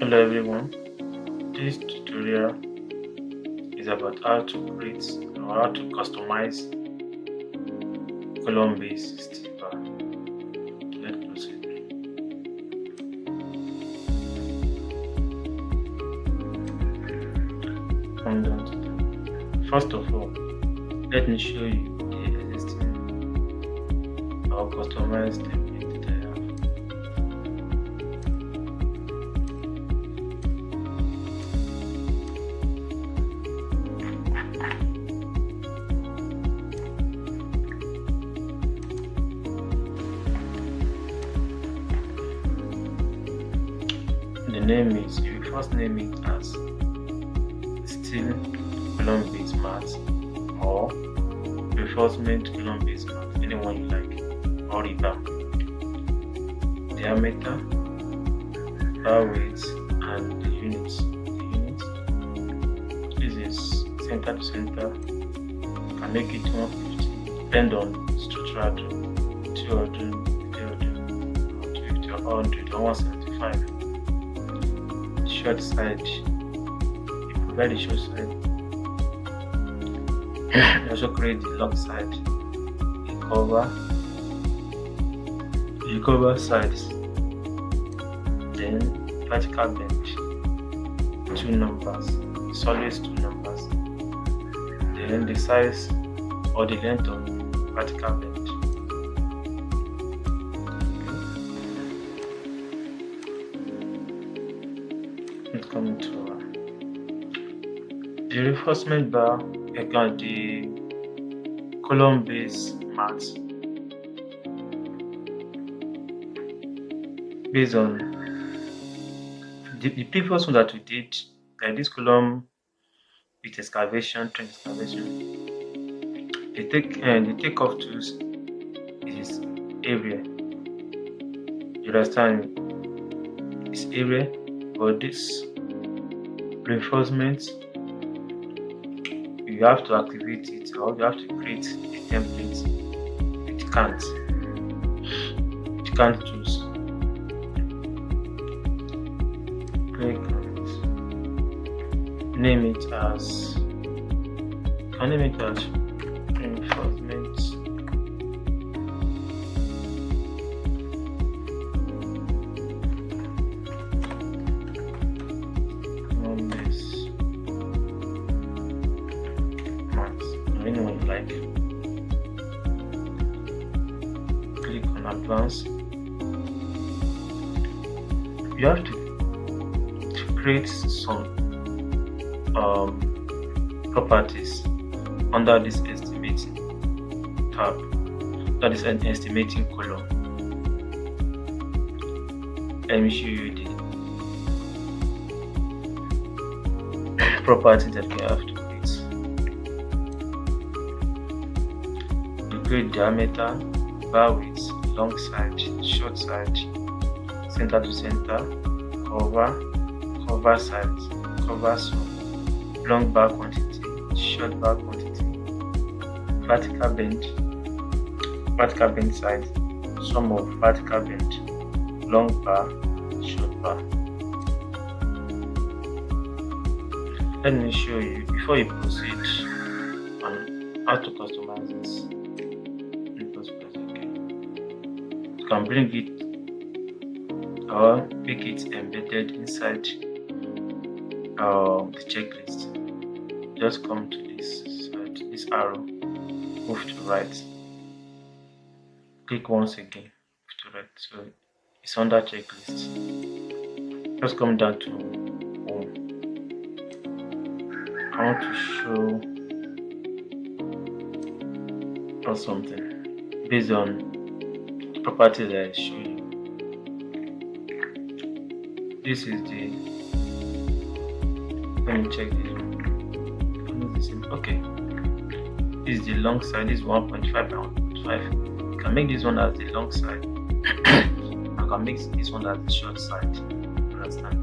Hello everyone, this tutorial is about how to create or how to customize column based steel bar. Let's proceed. First of all, let me show you the existing or customized template that I have. The name is, you will first name it as steel column base mat or reinforcement column base mat, anyone you like, or rebar. Diameter, bar weight, and the units. This is center to center. You can make it 150, depend on structural drum, 200, 300, 250, or 100, or 175. Short side, you provide the short side. You also create the long side, the cover sides, then vertical bend, 2 numbers, it's always 2 numbers, then the size or the length of vertical bend. Coming to the reinforcement bar, again the column base mat, based on the previous one that we did, like this column with excavation, train excavation. The takeoff tools is area. You understand? It's area, but this reinforcement, you have to activate it, or you have to create a template with cant tools. Click on it. Name it as reinforcement anyone you like. Click on advanced. You have to create some properties under this estimating tab, that is an estimating column. Let me show you the properties that we have to create diameter, bar width, long side, short side, center to center, cover size, cover sum, long bar quantity, short bar quantity, vertical bend size, sum of vertical bend, long bar, short bar. Let me show you before you proceed on how to customize this. You can bring it or make it embedded inside the checklist. Just come to this side, this arrow, move to right, click once again, move to right, so it's under checklist. Just come down to home. I want to show us something based on properties that I show you. This is the, let me check this one. Okay, this is the long side. This is 1.5 by 1.5. You can make this one as the long side. I can make this one as the short side. Understand?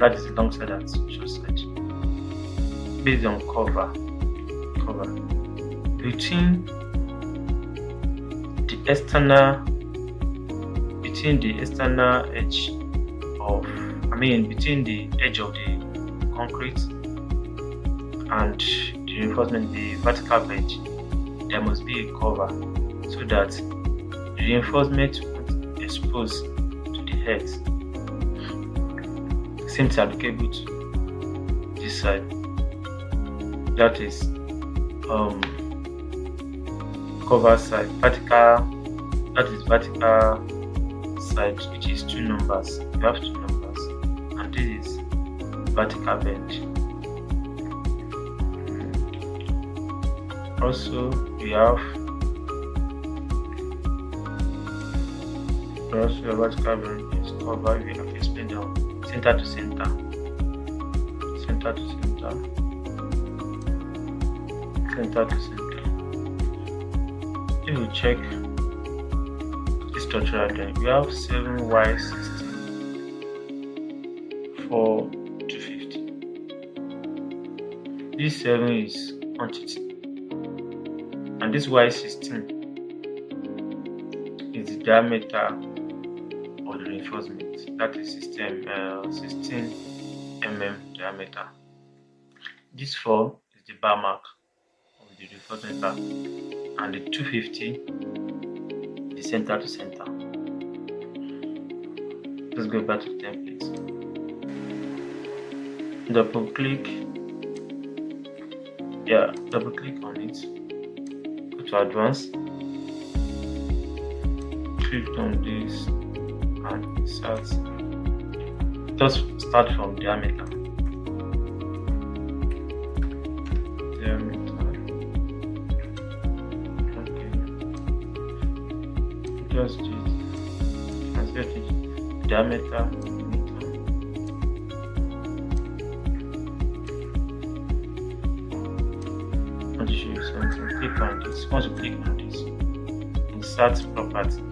That is the long side and short side. Based on cover between the external edge of between the edge of the concrete and the reinforcement, the vertical bench, there must be a cover so that the reinforcement won't expose to the head. Same thing applicable to this side. That is cover side, vertical. That is vertical side, which is 2 numbers. You have 2 numbers, and this is vertical bench. Also, we have a vertical bench is cover. We have explained down center to center, center to center, center to center. If you check structural drawing, we have 7y16 for 250. This 7 is quantity, and this y16 is the diameter of the reinforcement. That is 16 mm diameter. This 4 is the bar mark of the reinforcement bar, and the 250 the center to center. Let's go back to the template. Double click on it, go to advanced, click on this and insert. Just start from diameter. Just transfer the diameter meter. I want to show you something. Click on this. Once you click on this, insert property.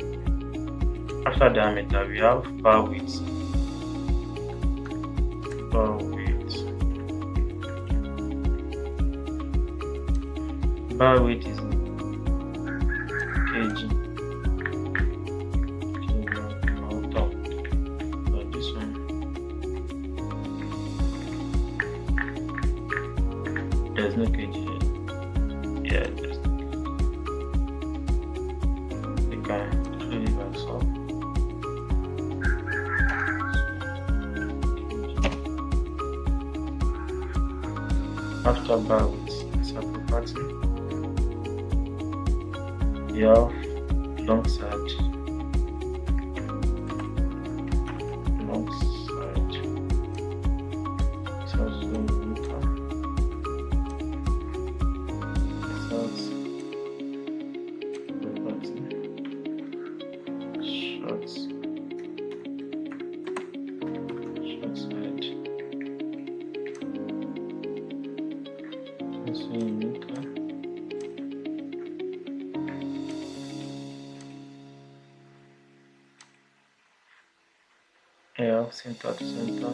After diameter, we have bar width. Bar width. Bar width is kg. There's no kg here. Yeah, there's no kg. We can clean it back up. After bar width, it's a property. You have long side. It's also meter. Short side. Also meter. Yeah, center to center.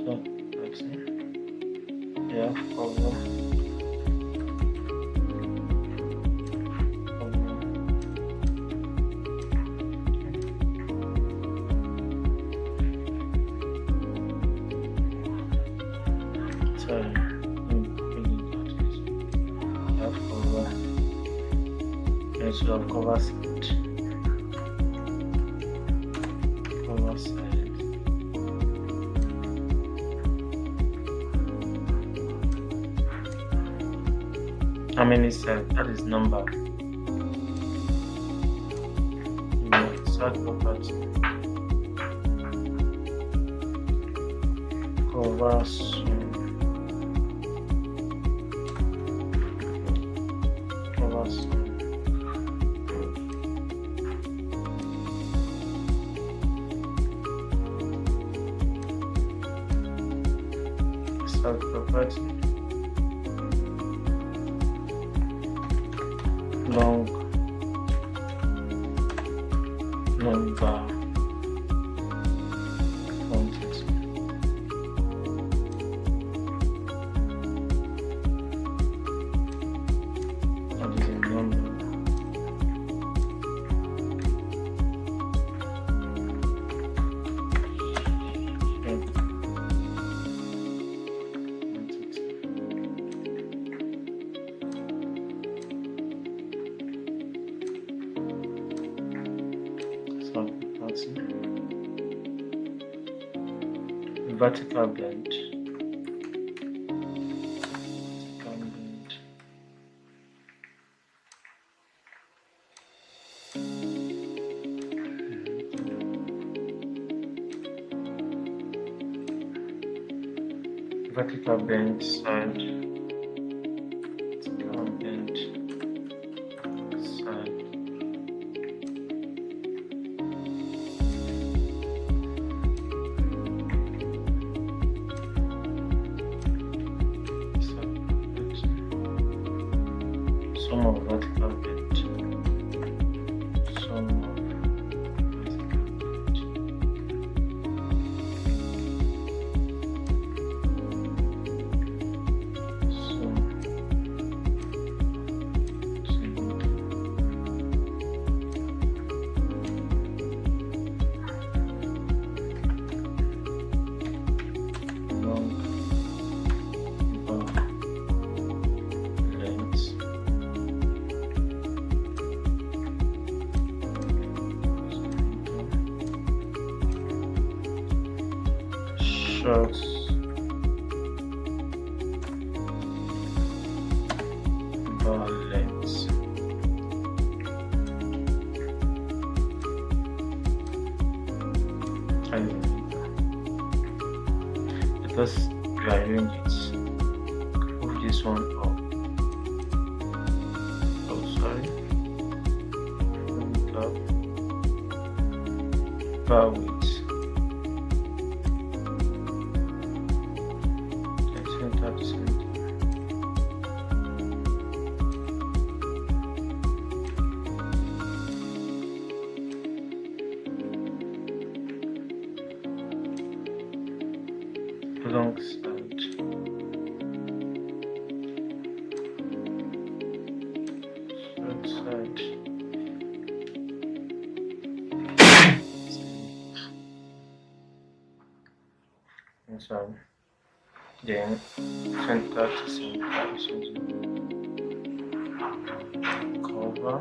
So that's it. Yeah, cover. Sorry, have cover. Yes, you have cover side. Cover side. How many sides? That is number. Side property. Cover side. Side property. Long bar quantity. button, vertical bend, vertical bend side, vertical bend side, some of vertical bend, some of short bar length, let us rearrange it. Move this one up. Oh, sorry. Move it up. Bar width. Center to center. Long side. Short side. This one. Then center to center, so cover.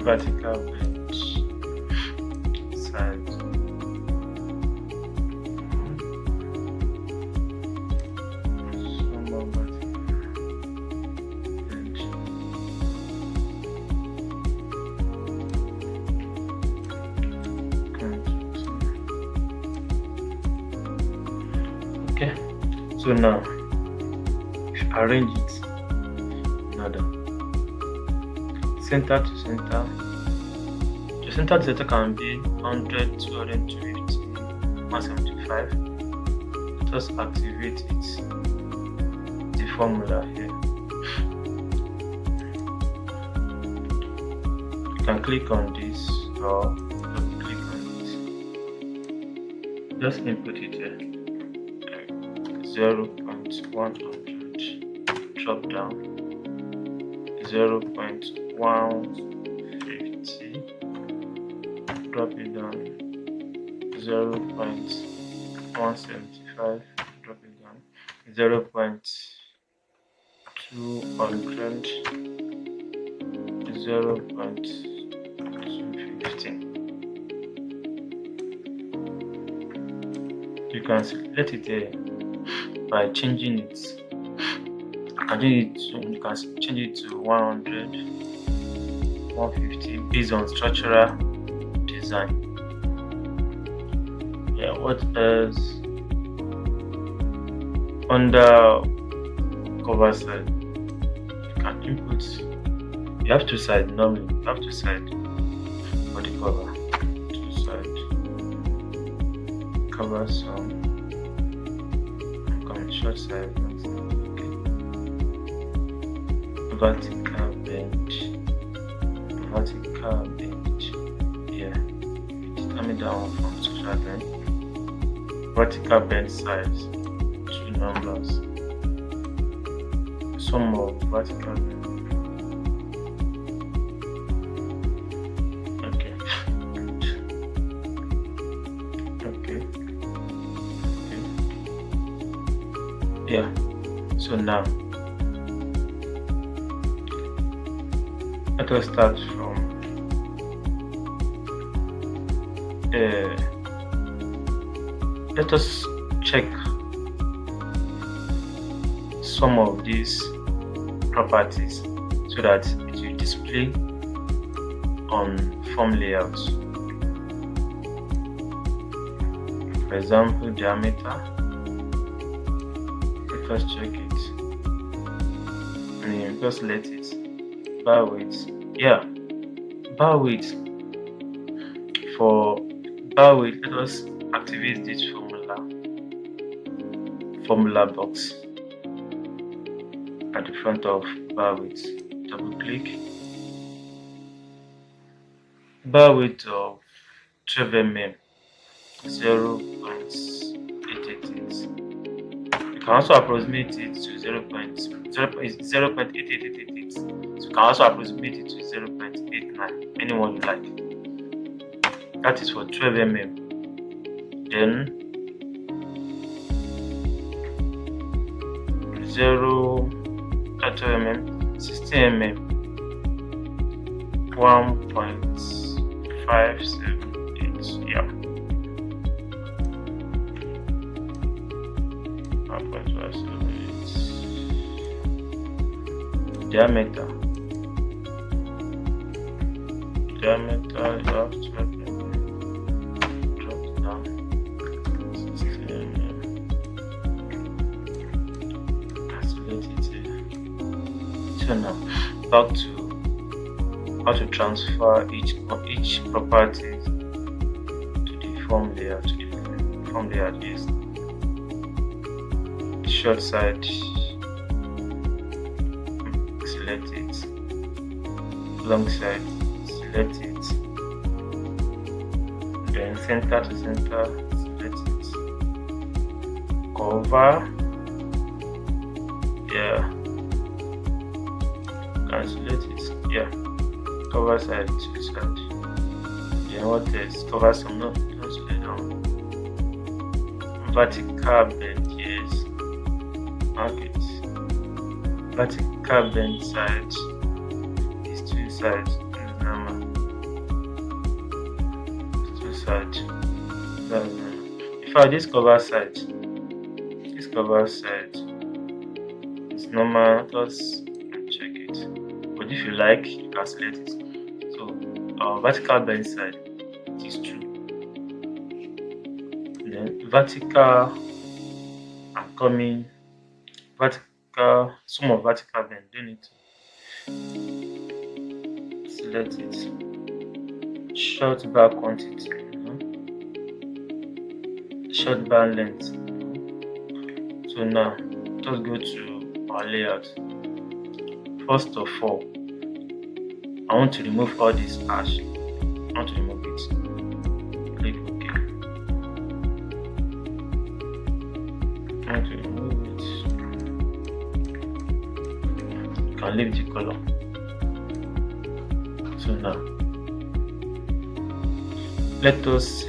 Vertical bend side, some more vertical bend, okay. So now arrange it in order. Center to center. The center to center can be 100, 200, 250, 175. Let us activate it. The formula here. You can click on this or double click on it. Just input it here. 0.100. Drop down. 0.150, drop it down. 0.175, drop it down. 0.200, 0.250. You can select it here by changing it. You can change it to 100, 150 based on structural design. Yeah, what else? Under cover side, you can inputs. You have two sides normally. You have two sides for the cover. Two sides. Cover some. Come short side. Okay. Vertical bend. Vertical bend. Yeah. Determine that one from social bend. Vertical bend size. Two numbers. Sum of vertical bend. Yeah, so now let us start from let us check some of these properties so that it will display on form layout. For example, diameter. First check it. Just let it. Bar width. Yeah. Bar width. For bar width, let us activate this formula box at the front of bar width. Double click. Bar width of 12 mm, 0.888. You can also approximate it to 0.88888. So you can also approximate it to 0.89, anyone you like. That is for 12 mm. Then 12 mm, 16 mm, 1.578. Yeah. 1.578. Diameter. You have 12 mm. Drop it down. 16 mm. Isolate it here. So now back to how to transfer each property to the form layer. Is short side, select it. Long side, select it. Then center to center, select it. Cover, yeah. And select it, yeah. Cover side to side. Then what else? Cover some, no, don't select down. Vertical bend, yes. Mark it. Vertical bend side is two sides. Two sides. If I this cover side is normal, just check it. But if you like, you can select it. So our vertical bend side, it is true. Then vertical and coming vertical, sum of vertical bend, don't need to select it. Short bar quantity, short bar length. So now just go to our layout. First of all, I want to remove all this hash. I want to remove it. Click OK. I want to remove it. You can leave the color. So now let us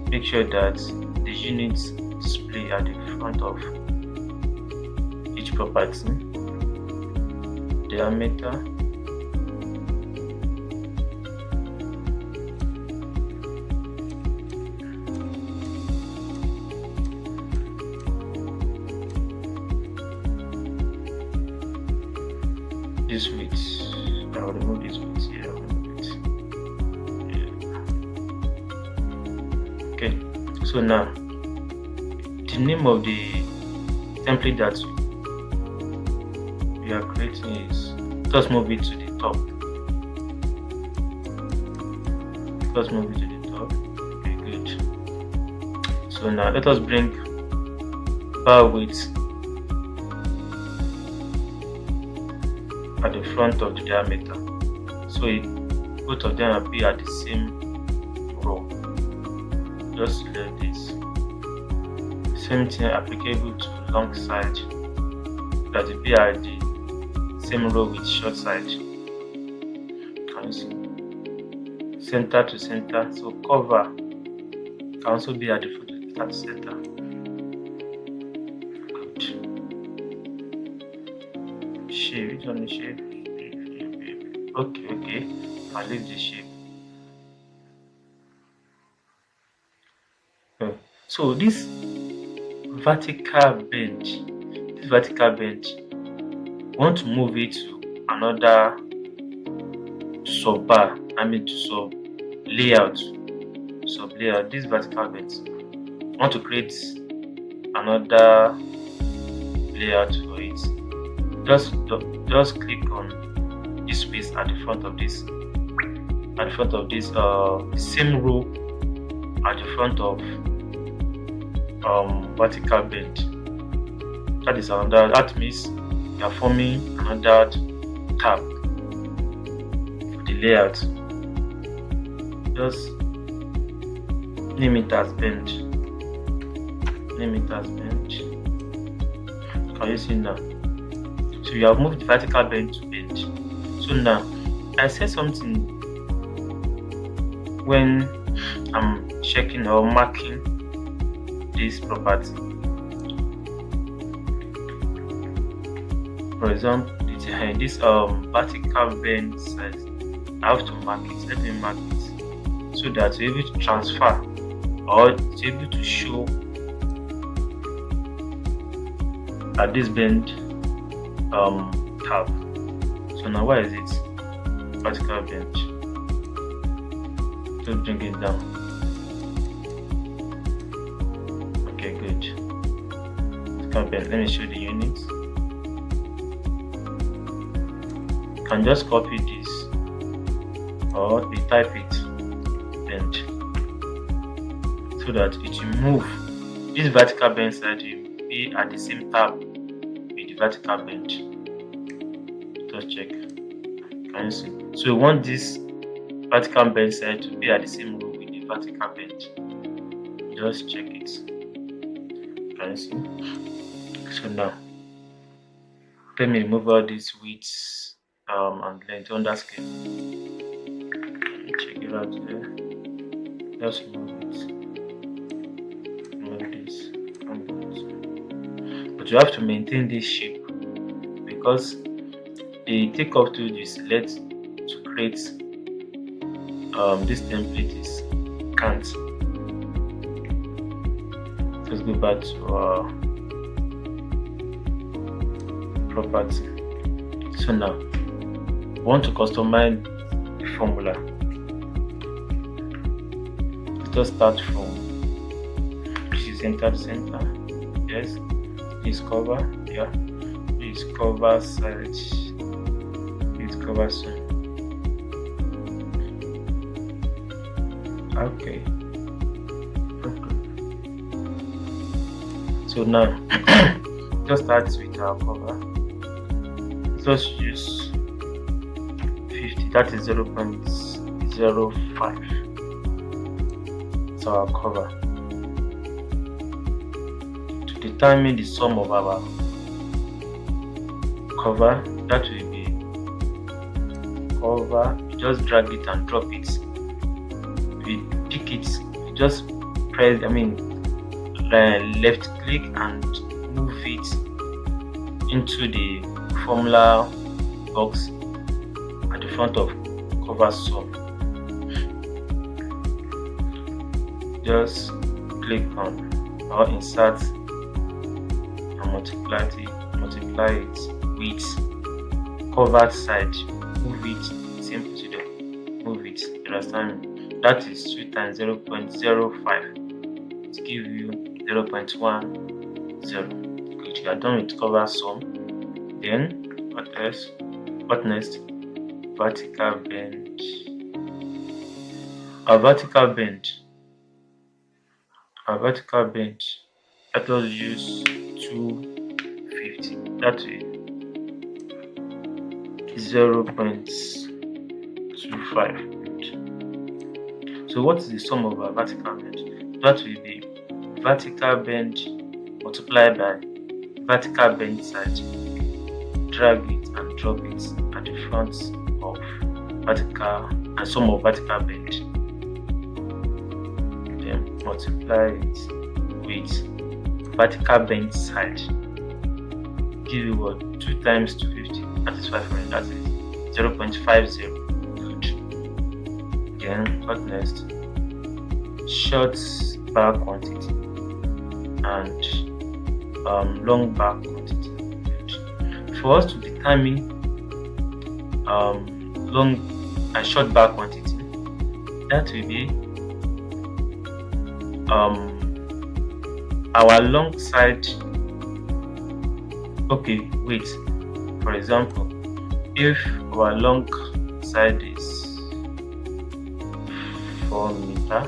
make sure that the units display at the front of each property. Diameter, this width, I'll remove this width here. Yeah. Okay, so now the name of the template that we are creating is Just move it to the top. Just move it to the top. Okay, good. So now let us bring bar width at the front of the diameter. So both of them will be at the same row. Just select this. Same thing applicable to long side, that will be at the same row with short side. Can you see? Center to center. So cover can also be at the foot to center. Good. Shape, which one is shape? Okay. I'll leave the shape. So this vertical bench, we want to move it to another sub-bar, sub-layout. This vertical bench, I want to create another layout for it. Just click on this space at the front of this, same row at the front of vertical bench. That means you are forming another tab for the layout. Just name it as bench. Can you see now? So you have moved the vertical bench to bench. So now I said something when I'm checking or marking this property. For example, this vertical bench size, I have to mark it. Let me mark it so that you're able to transfer or to able to show at this bench tab. So now where is it? Vertical bench. Just bring it down. Okay, good. Vertical bench. Let me show the units. You can just copy this or type it bench so that it will move. This vertical bench side will be at the same tab with the vertical bench. Just check. Can you see? So we want this vertical bench side to be at the same row with the vertical bench. Just check it. Can you see? So now let me remove all these widths and length on that scale. Check it out there. Just remove it. Remove this. But you have to maintain this shape because the takeoff tool you select to create this template is can't. Let's go back to our property. So now we want to customize the formula. Let's start from this is center to center. Yes, this cover. Yeah, this cover side. This cover side. Okay. So now just start with our cover. Just use 50, that is 0.05. So our cover. To determine the sum of our cover, that will be cover. You just drag it and drop it. We pick it. You just press. Left click and move it into the formula box at the front of cover sum. Just click on or insert and multiply it with covered side. Move it, same procedure. Move it. You understand me? That is 2 times 0.05. It gives you 0.10. Good. You are done with cover sum. Then what else? What next? Vertical bend. A vertical bend. Let us use 250. That is 0.25. So what is the sum of a vertical bend? That will be vertical bend multiplied by vertical bend side. Drag it and drop it at the front of vertical and sum of vertical bend. Then multiply it with vertical bend side. Give you what? 2 times 250. That is 500. That is 0.50. Good. Then what next? Short bar quantity and long bar quantity. Good. For us to determine long and short bar quantity, that will be our long side. Okay, wait. For example, if our long side is 4 meter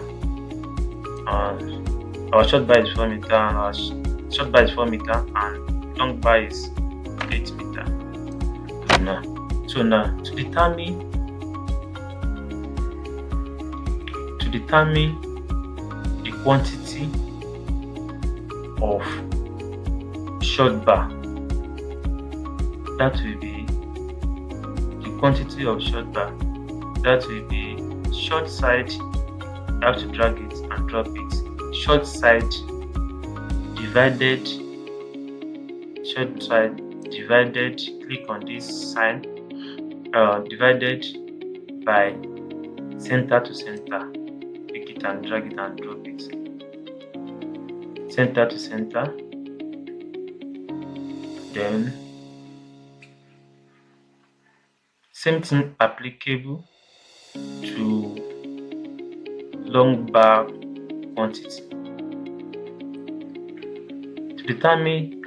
and our short bar is 4 meter and our short bar is 4 meter and long bar is 8 meter. So now to determine the quantity of short bar, that will be the quantity of short bar. That will be short side. You have to drag it and drop it. Short side divided. Click on this sign. Divided by center to center. Pick it and drag it and drop it. Center to center. Then same thing applicable to long bar quantity. To determine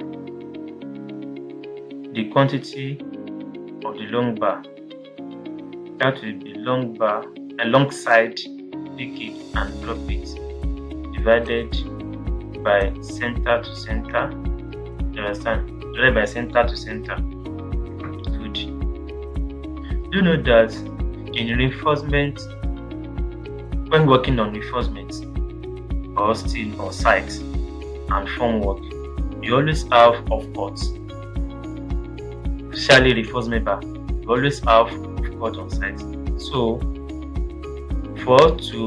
the quantity of the long bar, that will be long bar alongside, pick it and drop it, divided by center to center. You understand? Divided by center to center. Good. Do you know that in reinforcement, when working on reinforcement or steel on site and formwork, you always have off-cut, especially reinforcement bar. You always have off-cut on site. So for us to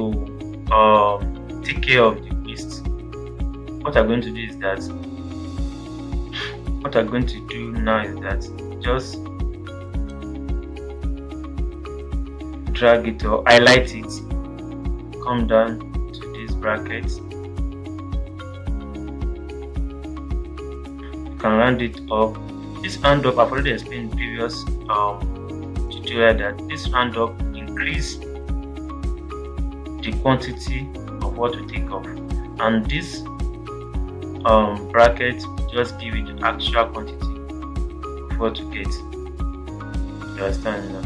take care of the waste, what I'm going to do now is that just drag it or highlight it, come down to this bracket, you can round it up. This round up, I've already explained in previous tutorial that this round up increase the quantity of what to take off, and this bracket just give you the actual quantity of what to get. You understand now?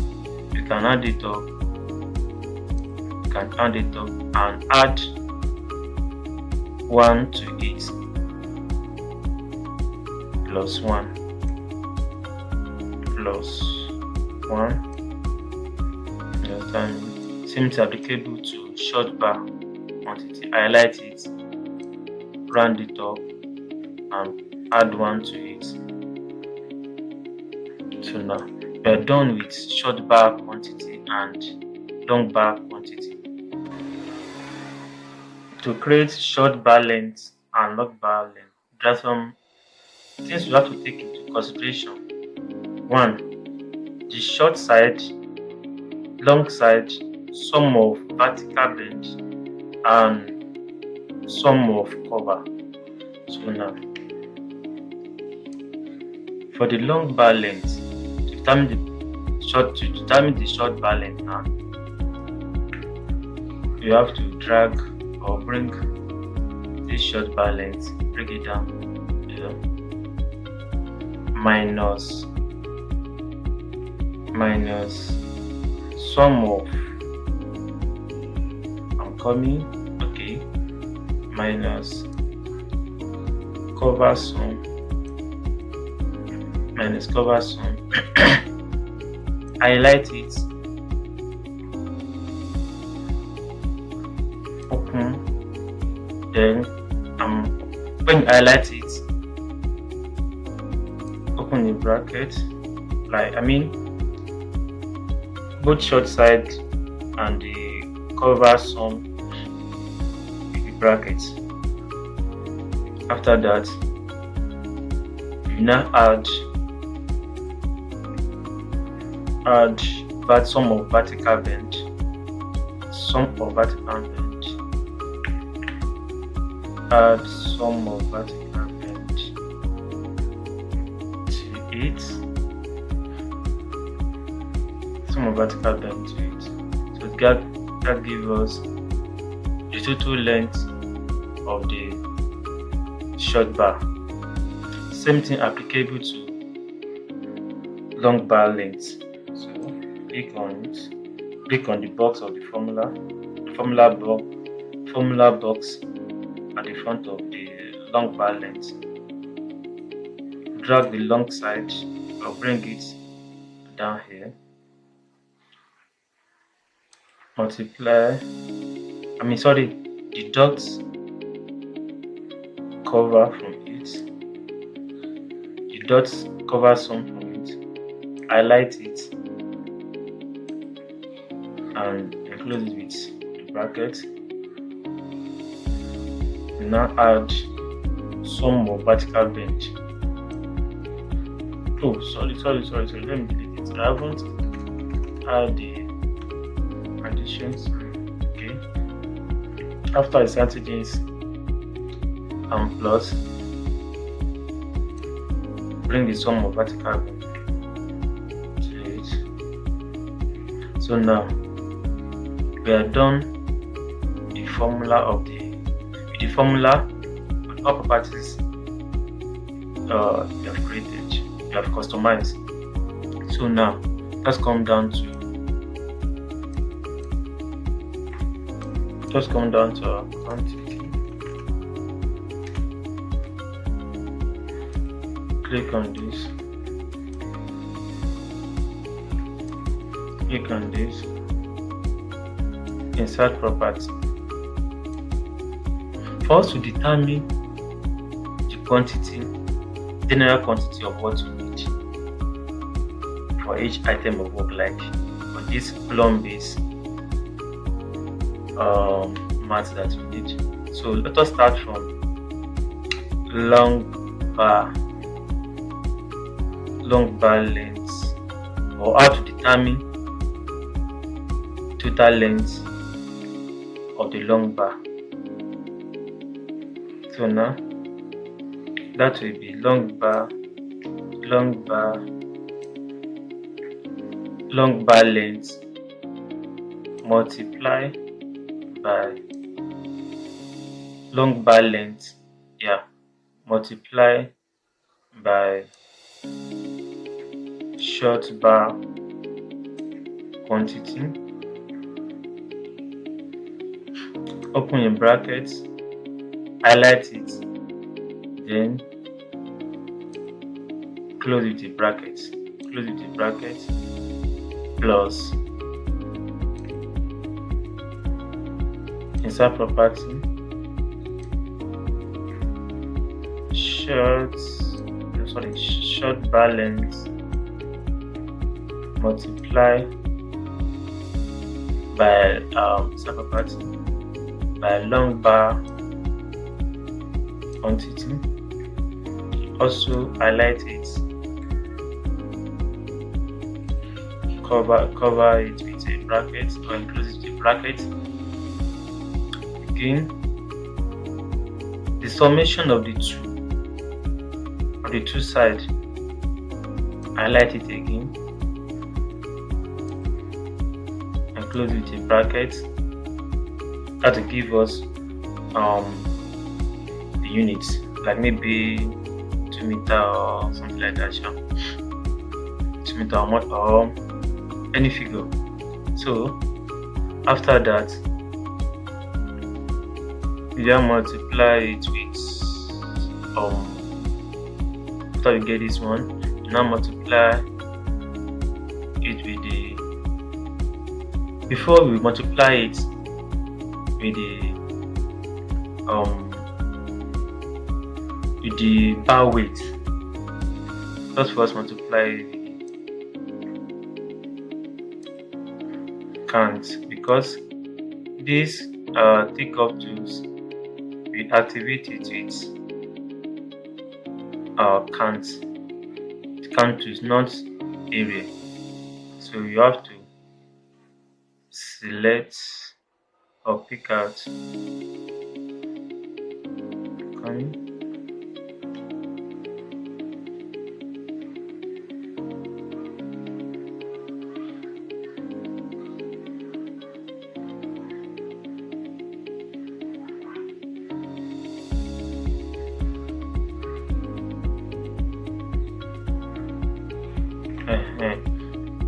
You can add it up. And add 1 to it plus 1 plus 1. You understand? Same thing applicable to short bar quantity. Highlight it, round it up, and add 1 to it. So now we are done with short bar quantity and long bar quantity. To create short bar length and long bar length, there are some things you have to take into consideration. 1. The short side, long side, sum of vertical bend, and sum of cover. So now, for the long bar length, to determine the short bar length now, you have to drag or bring this short bar length, break it down, minus minus sum of I'm coming, okay, minus cover sum minus cover sum. Highlight it, open, then when you highlight it, open the bracket, like both short side and the cover sum with the brackets. After that, you now add sum of vertical bend, add sum of vertical bend to it, sum of vertical bend to it. So that gives us the total length of the short bar. Same thing applicable to long bar length. So click on the box of the formula box at the front of the long bar length. Drag the long side or bring it down here. Deduct cover from it. Deduct cover sum from it. Highlight it and enclose it with the bracket. Now add sum of vertical bend. Oh, sorry. Let me delete it. I haven't add the additions. Okay. After inserting and plus, bring the sum of vertical bend to it. So now we are done with the formula of all properties you have created, you have customized. So now let's come down to our quantity. Click on this, insert property. For us to determine the general quantity of what we need for each item of work, like for this plumb base mat that we need. So let us start from long bar length, or how to determine total length of the long bar. So now that will be long bar length multiply by long bar length, multiply by short bar quantity. Open your brackets, highlight it, then close with the bracket. Plus insert property, short bar length multiply by insert property by long bar quantity. Also highlight it, cover it with a bracket or enclose it with a bracket. Again, the summation of the two sides, highlight it again, enclose it with a bracket. That will give us the units, like maybe 2 meters or something like that, 2 meters or any figure. So after that, you now multiply it with after you get this one, you now multiply it with the, before we multiply it with the bar weight, just first multiply the count, because this takeoff tools, we activate it with count. Count tools, not area. So you have to select or pick out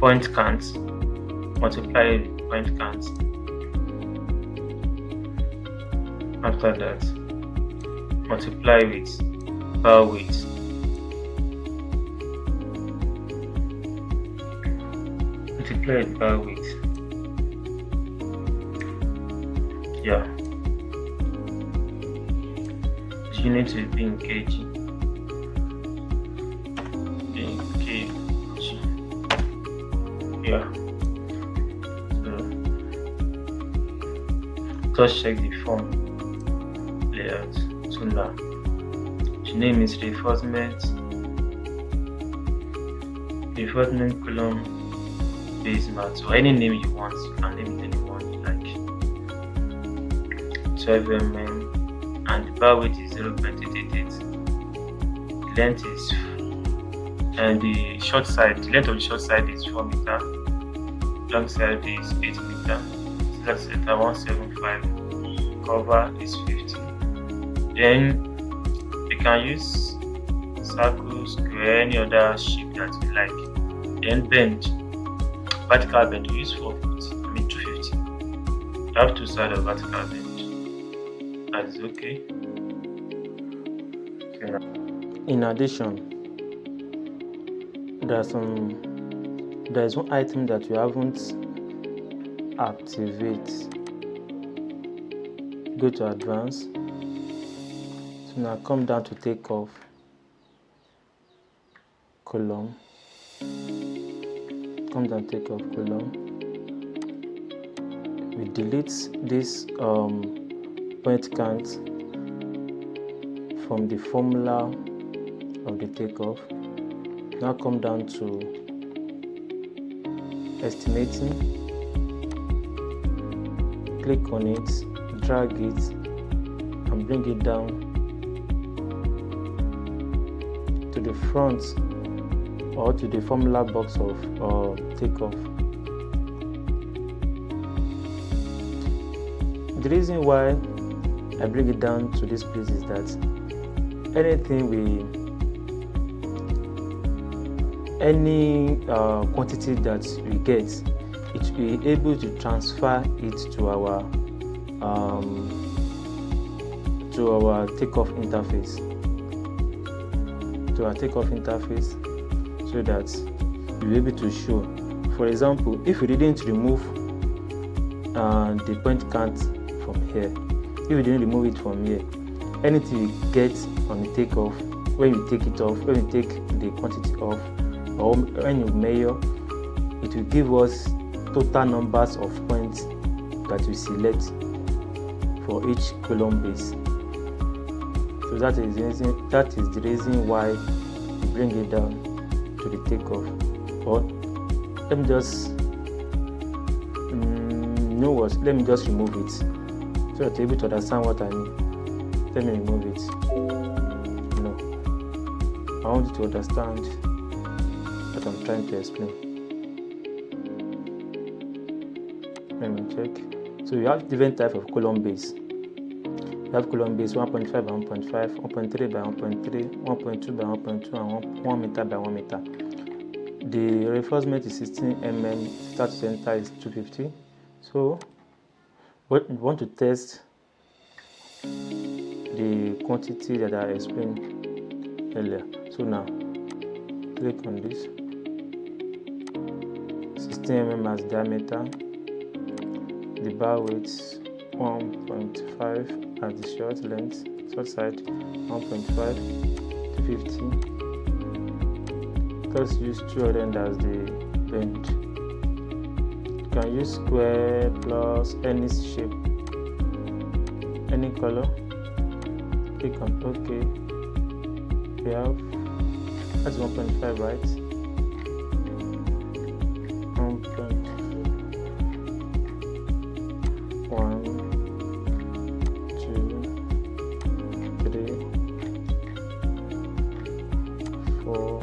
point count, multiply point count. After that, multiply with bar weight. Multiply with bar weight. Yeah. The unit will be in kg. Yeah. So just check the form layout. So now the name is reinforcement column base mat. So any name you want, you can name it anyone you like. 12 mm, and the bar weight is 0.888. The length is, and the short side, the length of the short side is 4 meter, long side is 8 meter, select center 175, cover is 50. Then you can use circle, square, any other shape that you like. Then bend, vertical bend, you use 250. You have two sides of vertical bend. That is okay. In addition, there's one item that you haven't activate. Go to advanced. So now come down to takeoff column. Come down to takeoff column. We delete this point count from the formula of the takeoff. Now come down to estimating, click on it, drag it and bring it down to the front or to the formula box of takeoff. The reason why I bring it down to this place is that any quantity that we get, it will be able to transfer it to our takeoff interface. So that you'll be able to show. For example, if we didn't remove the point count from here, if we didn't remove it from here, anything we get on the takeoff, when we take it off, when we take the quantity off, or when you measure, it will give us total numbers of points that we select for each column base. So that is the reason why we bring it down to the takeoff. Or let me just let me just remove it so that you're able to understand what I mean. Let me remove it. No, I want you to understand what I'm trying to explain. Let me check. So you have different types of column base. You have column base 1.5 by 1.5, 1.3 by 1.3, 1.2 by 1.2, and 1 meter by 1 meter. the reinforcement is 16 mm, start to center is 250. So we want to test the quantity that I explained earlier. So now click on this, 16 mm as diameter, the bar width 1.5 as the short length, short side 1.5 to 50. Just use 200 as the bend. You can use square plus any shape, any color. Click on OK. We have that's 1.5, right? 1.1, 2, 3, 4,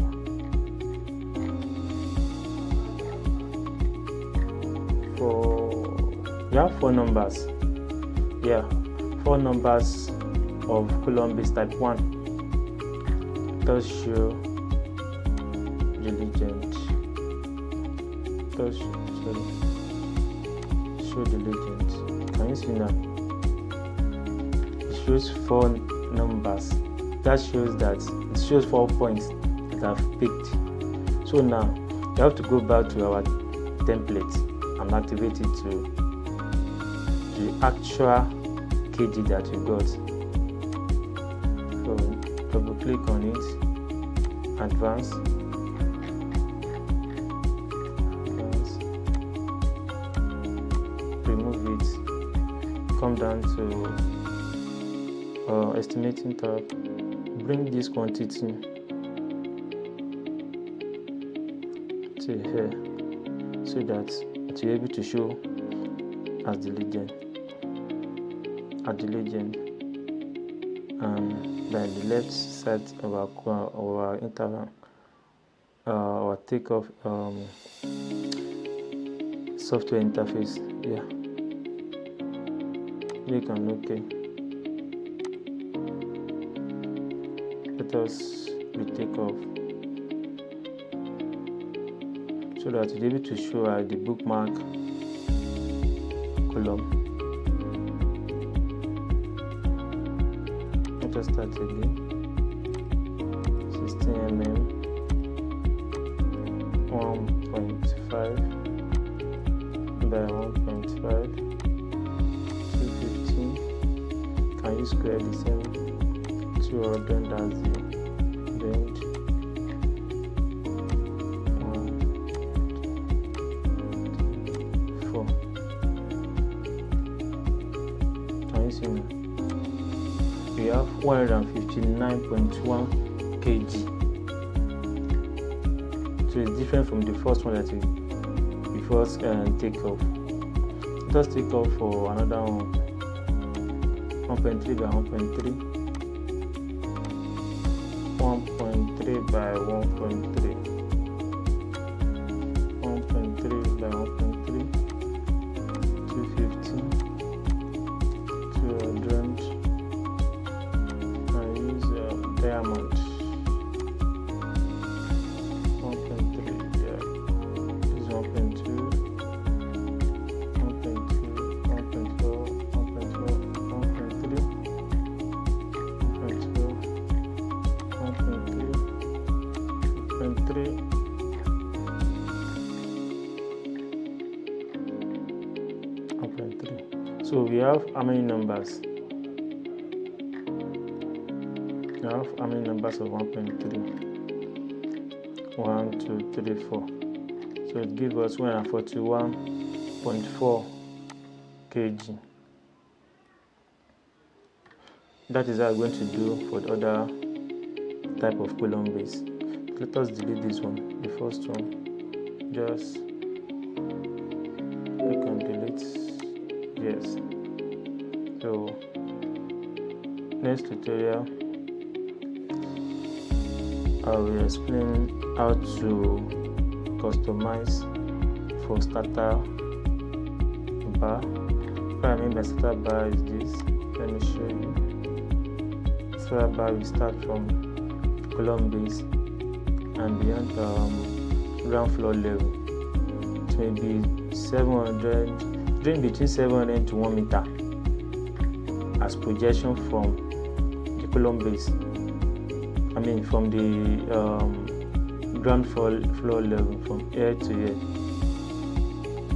4. You have 4 numbers. Yeah, 4 numbers of column base type 1. Does show the legend. Does show the legend. Can you see now? It shows 4 numbers. That shows that it shows 4 points that I've picked. So now you have to go back to our template and activate it to the actual kg that you got. So double click on it, advance, remove it, come down to estimating tab, bring this quantity to here so that it will be able to show as the legend, and by the left side of our interval, our takeoff software interface. Yeah, click on OK. Let us take off so that we'll be able to show the bookmark column. Let us start again. 16 mm, 1.5 by 1.5, 215. Can you square the same? 200 as the bend. 4. Can you see now? We have 159.1 kg. So it's different from the first one that we first take off. Let us take off for another one. 1.3 by 1.3. 1.3 by 1.3. 1.3 by 1.3. 215. 200. Diamond 1.3, yeah, this is 1.2, 1.2, 1.4, 1.4, 1.3, 1.3, 1.3. So we have how many numbers? Now, how many numbers of 1.3? 1, 2, 3, 4. So it gives us 141.4 kg. That is how we're going to do for the other type of column base. Let us delete this one, the first one. Just click on delete. Yes. So next tutorial, I will explain how to customize for starter bar. What I mean by starter bar is this. Let me show you. Starter bar will start from column base and beyond ground floor level. It may be 700, between 700 to 1 meter as projection from the column base. From the ground floor level, from air to air,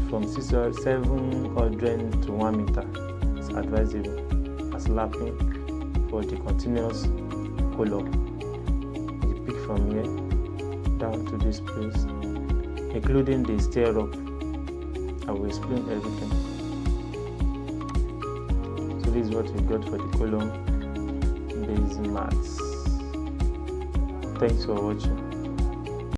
from 700 to 1 meter is advisable as lapping for the continuous column. You pick from here down to this place, including the stair up. I will explain everything. So this is what we got for the column base mats. Thanks for watching.